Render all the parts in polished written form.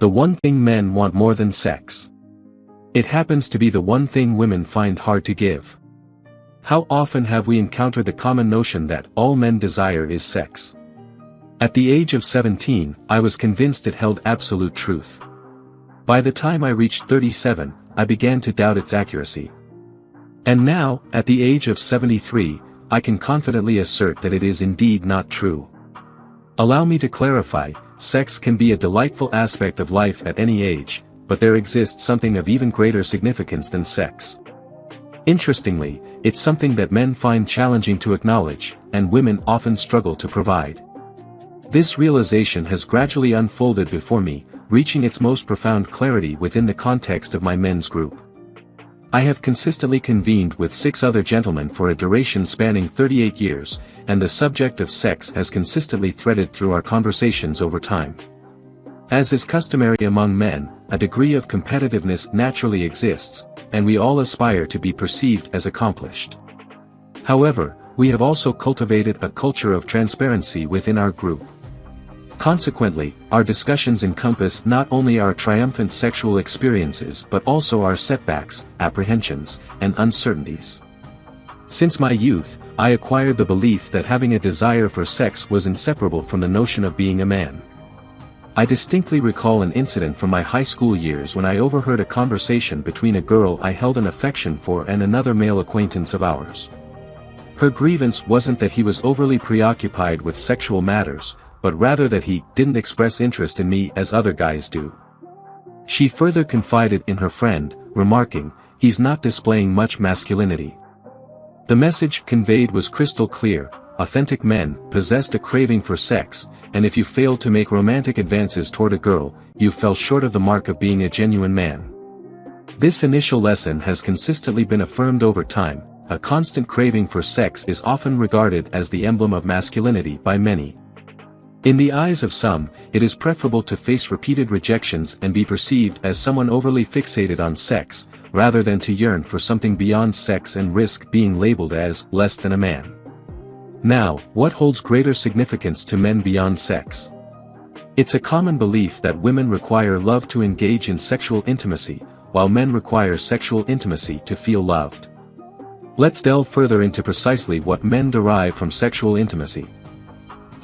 The one thing men want more than sex. It happens to be the one thing women find hard to give. How often have we encountered the common notion that all men desire is sex? At the age of 17, I was convinced it held absolute truth. By the time I reached 37, I began to doubt its accuracy. And now, at the age of 73, I can confidently assert that it is indeed not true. Allow me to clarify, sex can be a delightful aspect of life at any age, but there exists something of even greater significance than sex. Interestingly, it's something that men find challenging to acknowledge, and women often struggle to provide. This realization has gradually unfolded before me, reaching its most profound clarity within the context of my men's group. I have consistently convened with 6 other gentlemen for a duration spanning 38 years, and the subject of sex has consistently threaded through our conversations over time. As is customary among men, a degree of competitiveness naturally exists, and we all aspire to be perceived as accomplished. However, we have also cultivated a culture of transparency within our group. Consequently, our discussions encompass not only our triumphant sexual experiences but also our setbacks, apprehensions, and uncertainties. Since my youth, I acquired the belief that having a desire for sex was inseparable from the notion of being a man. I distinctly recall an incident from my high school years when I overheard a conversation between a girl I held an affection for and another male acquaintance of ours. Her grievance wasn't that he was overly preoccupied with sexual matters, but rather that he didn't express interest in me as other guys do. She further confided in her friend, remarking, "He's not displaying much masculinity." The message conveyed was crystal clear: authentic men possessed a craving for sex, and if you failed to make romantic advances toward a girl, you fell short of the mark of being a genuine man. This initial lesson has consistently been affirmed over time. A constant craving for sex is often regarded as the emblem of masculinity by many. In the eyes of some, it is preferable to face repeated rejections and be perceived as someone overly fixated on sex, rather than to yearn for something beyond sex and risk being labeled as less than a man. Now, what holds greater significance to men beyond sex? It's a common belief that women require love to engage in sexual intimacy, while men require sexual intimacy to feel loved. Let's delve further into precisely what men derive from sexual intimacy.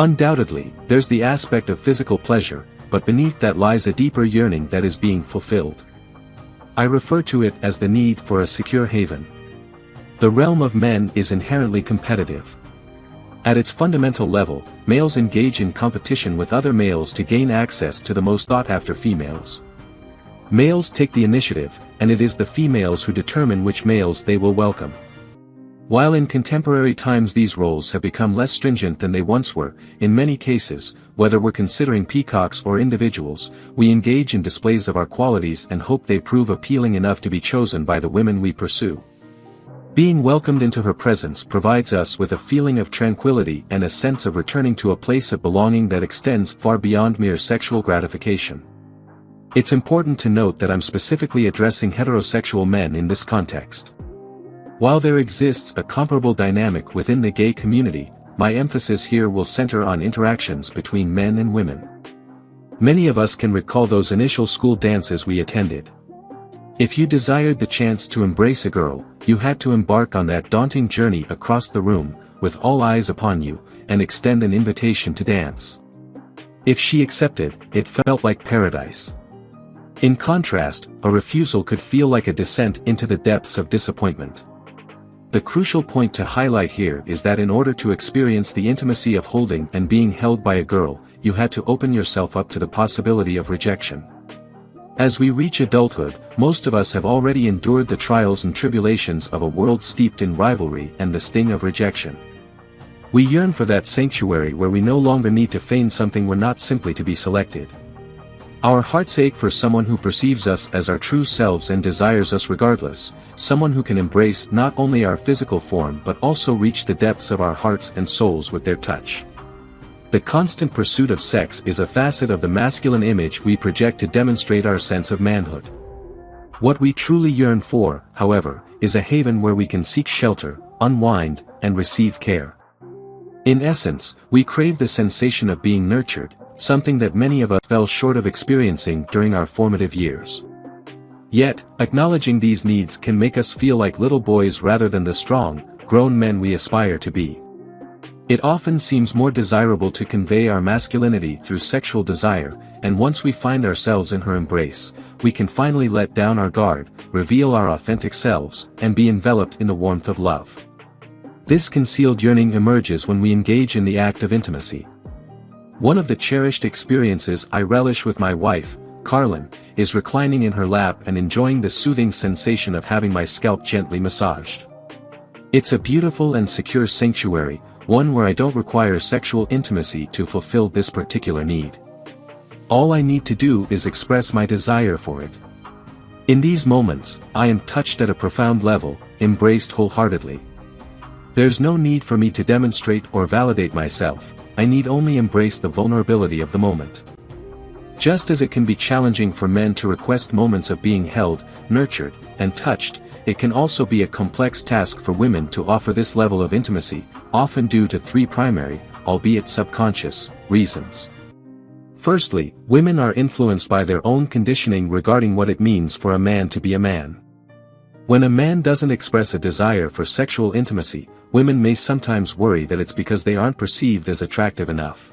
Undoubtedly, there's the aspect of physical pleasure, but beneath that lies a deeper yearning that is being fulfilled. I refer to it as the need for a secure haven. The realm of men is inherently competitive. At its fundamental level, males engage in competition with other males to gain access to the most sought-after females. Males take the initiative, and it is the females who determine which males they will welcome. While in contemporary times these roles have become less stringent than they once were, in many cases, whether we're considering peacocks or individuals, we engage in displays of our qualities and hope they prove appealing enough to be chosen by the women we pursue. Being welcomed into her presence provides us with a feeling of tranquility and a sense of returning to a place of belonging that extends far beyond mere sexual gratification. It's important to note that I'm specifically addressing heterosexual men in this context. While there exists a comparable dynamic within the gay community, my emphasis here will center on interactions between men and women. Many of us can recall those initial school dances we attended. If you desired the chance to embrace a girl, you had to embark on that daunting journey across the room, with all eyes upon you, and extend an invitation to dance. If she accepted, it felt like paradise. In contrast, a refusal could feel like a descent into the depths of disappointment. The crucial point to highlight here is that in order to experience the intimacy of holding and being held by a girl, you had to open yourself up to the possibility of rejection. As we reach adulthood, most of us have already endured the trials and tribulations of a world steeped in rivalry and the sting of rejection. We yearn for that sanctuary where we no longer need to feign something we're not simply to be selected. Our hearts ache for someone who perceives us as our true selves and desires us regardless, someone who can embrace not only our physical form but also reach the depths of our hearts and souls with their touch. The constant pursuit of sex is a facet of the masculine image we project to demonstrate our sense of manhood. What we truly yearn for, however, is a haven where we can seek shelter, unwind, and receive care. In essence, we crave the sensation of being nurtured, something that many of us fell short of experiencing during our formative years. Yet, acknowledging these needs can make us feel like little boys rather than the strong, grown men we aspire to be. It often seems more desirable to convey our masculinity through sexual desire, and once we find ourselves in her embrace, we can finally let down our guard, reveal our authentic selves, and be enveloped in the warmth of love. This concealed yearning emerges when we engage in the act of intimacy. One of the cherished experiences I relish with my wife, Carlin, is reclining in her lap and enjoying the soothing sensation of having my scalp gently massaged. It's a beautiful and secure sanctuary, one where I don't require sexual intimacy to fulfill this particular need. All I need to do is express my desire for it. In these moments, I am touched at a profound level, embraced wholeheartedly. There's no need for me to demonstrate or validate myself, I need only embrace the vulnerability of the moment. Just as it can be challenging for men to request moments of being held, nurtured, and touched, it can also be a complex task for women to offer this level of intimacy, often due to three primary, albeit subconscious, reasons. Firstly, women are influenced by their own conditioning regarding what it means for a man to be a man. When a man doesn't express a desire for sexual intimacy, women may sometimes worry that it's because they aren't perceived as attractive enough.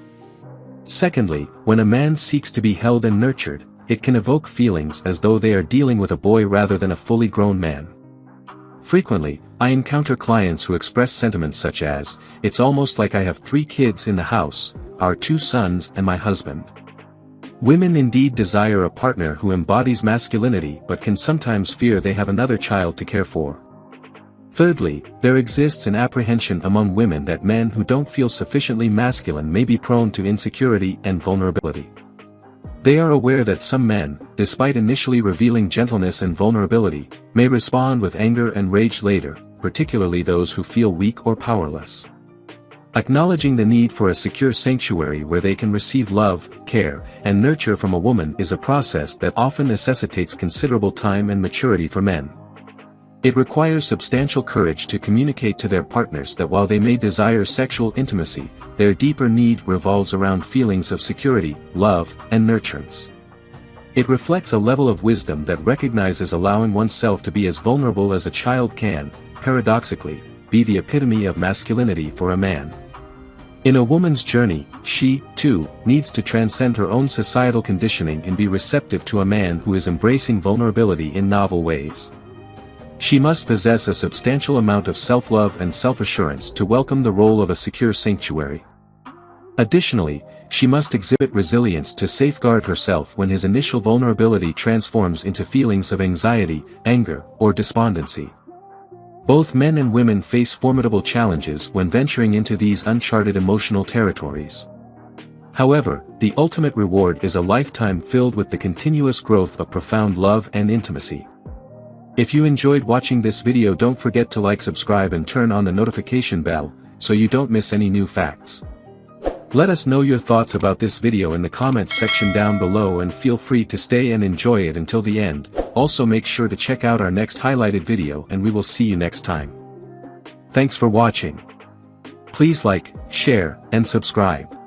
Secondly, when a man seeks to be held and nurtured, it can evoke feelings as though they are dealing with a boy rather than a fully grown man. Frequently, I encounter clients who express sentiments such as, "It's almost like I have 3 kids in the house, our 2 sons and my husband." Women indeed desire a partner who embodies masculinity but can sometimes fear they have another child to care for. Thirdly, there exists an apprehension among women that men who don't feel sufficiently masculine may be prone to insecurity and vulnerability. They are aware that some men, despite initially revealing gentleness and vulnerability, may respond with anger and rage later, particularly those who feel weak or powerless. Acknowledging the need for a secure sanctuary where they can receive love, care, and nurture from a woman is a process that often necessitates considerable time and maturity for men. It requires substantial courage to communicate to their partners that while they may desire sexual intimacy, their deeper need revolves around feelings of security, love, and nurturance. It reflects a level of wisdom that recognizes allowing oneself to be as vulnerable as a child can, paradoxically, be the epitome of masculinity for a man. In a woman's journey, she, too, needs to transcend her own societal conditioning and be receptive to a man who is embracing vulnerability in novel ways. She must possess a substantial amount of self-love and self-assurance to welcome the role of a secure sanctuary. Additionally, she must exhibit resilience to safeguard herself when his initial vulnerability transforms into feelings of anxiety, anger, or despondency. Both men and women face formidable challenges when venturing into these uncharted emotional territories. However, the ultimate reward is a lifetime filled with the continuous growth of profound love and intimacy. If you enjoyed watching this video, don't forget to like, subscribe and turn on the notification bell, so you don't miss any new facts. Let us know your thoughts about this video in the comments section down below and feel free to stay and enjoy it until the end. Also make sure to check out our next highlighted video and we will see you next time. Thanks for watching. Please like, share, and subscribe.